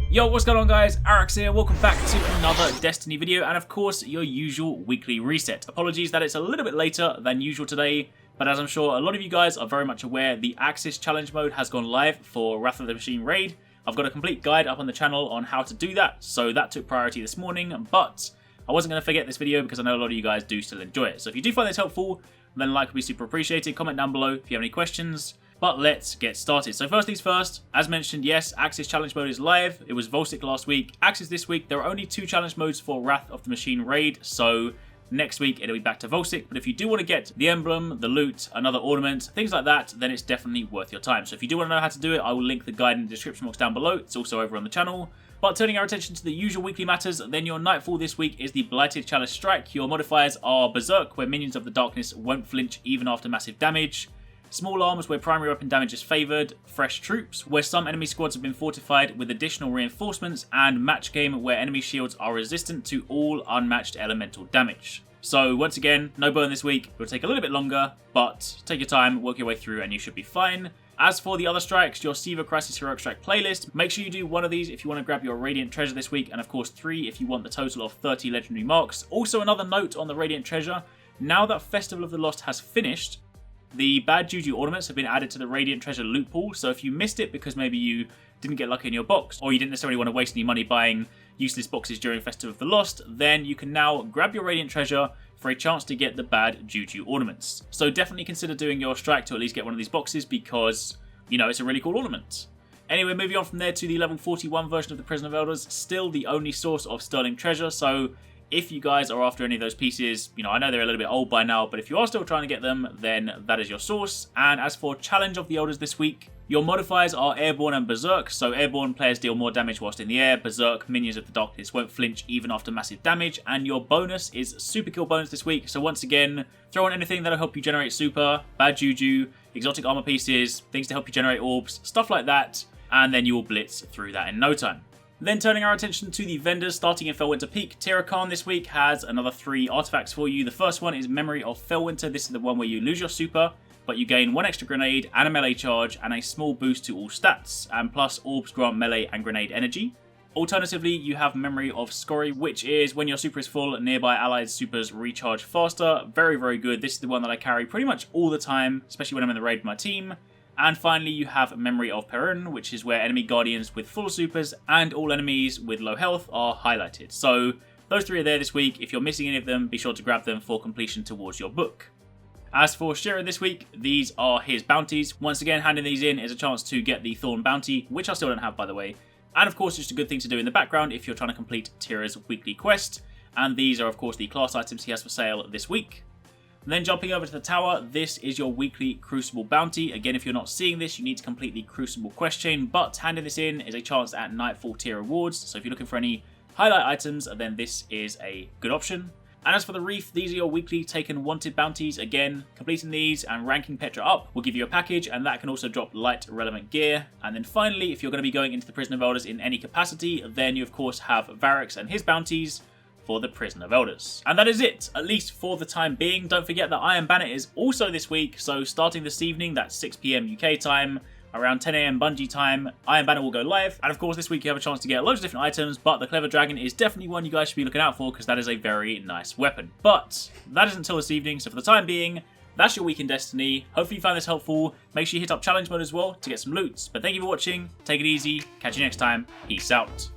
Yo, what's going on guys? AKSIS here, welcome back to another Destiny video, and of course your usual weekly reset. Apologies that it's a little bit later than usual today, but as I'm sure a lot of you guys are very much aware, the AKSIS challenge mode has gone live for Wrath of the Machine raid. I've got a complete guide up on the channel on how to do that, so that took priority this morning, but I wasn't going to forget this video because I know a lot of you guys do still enjoy it. So if you do find this helpful, then a like would be super appreciated. Comment down below if you have any questions. But let's get started. So first things first, as mentioned, yes, AKSIS challenge mode is live. It was Volsic last week. AKSIS this week, there are only 2 challenge modes for Wrath of the Machine raid. So next week it'll be back to Volsic. But if you do want to get the emblem, the loot, another ornament, things like that, then it's definitely worth your time. So if you do want to know how to do it, I will link the guide in the description box down below. It's also over on the channel. But turning our attention to the usual weekly matters, then your Nightfall this week is the Blighted Chalice Strike. Your modifiers are Berserk, where minions of the darkness won't flinch even after massive damage. Small Arms, where primary weapon damage is favoured. Fresh Troops, where some enemy squads have been fortified with additional reinforcements. And Match Game, where enemy shields are resistant to all unmatched elemental damage. So once again, no burn this week. It'll take a little bit longer, but take your time, work your way through and you should be fine. As for the other strikes, your Siva Crisis Heroic Strike playlist, make sure you do one of these if you want to grab your Radiant Treasure this week, and of course 3 if you want the total of 30 legendary marks. Also another note on the Radiant Treasure, now that Festival of the Lost has finished, the Bad Juju ornaments have been added to the Radiant Treasure loot pool, so if you missed it because maybe you didn't get lucky in your box, or you didn't necessarily want to waste any money buying useless boxes during Festival of the Lost, then you can now grab your Radiant Treasure for a chance to get the Bad Juju ornaments. So definitely consider doing your strike to at least get one of these boxes because, you know, it's a really cool ornament. Anyway, moving on from there to the level 41 version of the Prison of Elders, still the only source of sterling treasure, so if you guys are after any of those pieces, you know, I know they're a little bit old by now, but if you are still trying to get them, then that is your source. And as for Challenge of the Elders this week, your modifiers are Airborne and Berserk, so Airborne players deal more damage whilst in the air, Berserk, minions of the darkness won't flinch even after massive damage, and your bonus is Super Kill bonus this week, so once again, throw on anything that'll help you generate super, bad juju, exotic armor pieces, things to help you generate orbs, stuff like that, and then you will blitz through that in no time. Then turning our attention to the vendors, starting in Felwinter Peak, Tirakan this week has another 3 artifacts for you. The first one is Memory of Felwinter. This is the one where you lose your super, but you gain 1 extra grenade and a melee charge and a small boost to all stats, and plus orbs grant melee and grenade energy. Alternatively, you have Memory of Scory, which is when your super is full, nearby allied supers recharge faster. Very, very good. This is the one that I carry pretty much all the time, especially when I'm in the raid with my team. And finally, you have Memory of Perun, which is where enemy guardians with full supers and all enemies with low health are highlighted. So those 3 are there this week. If you're missing any of them, be sure to grab them for completion towards your book. As for Shira this week, these are his bounties. Once again, handing these in is a chance to get the Thorn bounty, which I still don't have by the way. And of course, just a good thing to do in the background if you're trying to complete Tira's weekly quest. And these are of course the class items he has for sale this week. And then jumping over to the tower, this is your weekly Crucible bounty. Again, if you're not seeing this, you need to complete the Crucible quest chain, but handing this in is a chance at Nightfall tier rewards. So if you're looking for any highlight items, then this is a good option. And as for the Reef, these are your weekly taken wanted bounties. Again, completing these and ranking Petra up will give you a package, and that can also drop light relevant gear. And then finally, if you're going to be going into the Prison of Elders in any capacity, then you of course have Varix and his bounties for the Prison of Elders. And that is it, at least for the time being. Don't forget that Iron Banner is also this week, so starting this evening, that's 6 PM UK time, around 10 AM Bungie time, Iron Banner will go live. And of course this week you have a chance to get loads of different items, but the Clever Dragon is definitely one you guys should be looking out for because that is a very nice weapon. But that isn't until this evening, so for the time being, that's your week in Destiny. Hopefully you found this helpful. Make sure you hit up challenge mode as well to get some loots. But thank you for watching, take it easy, catch you next time, peace out.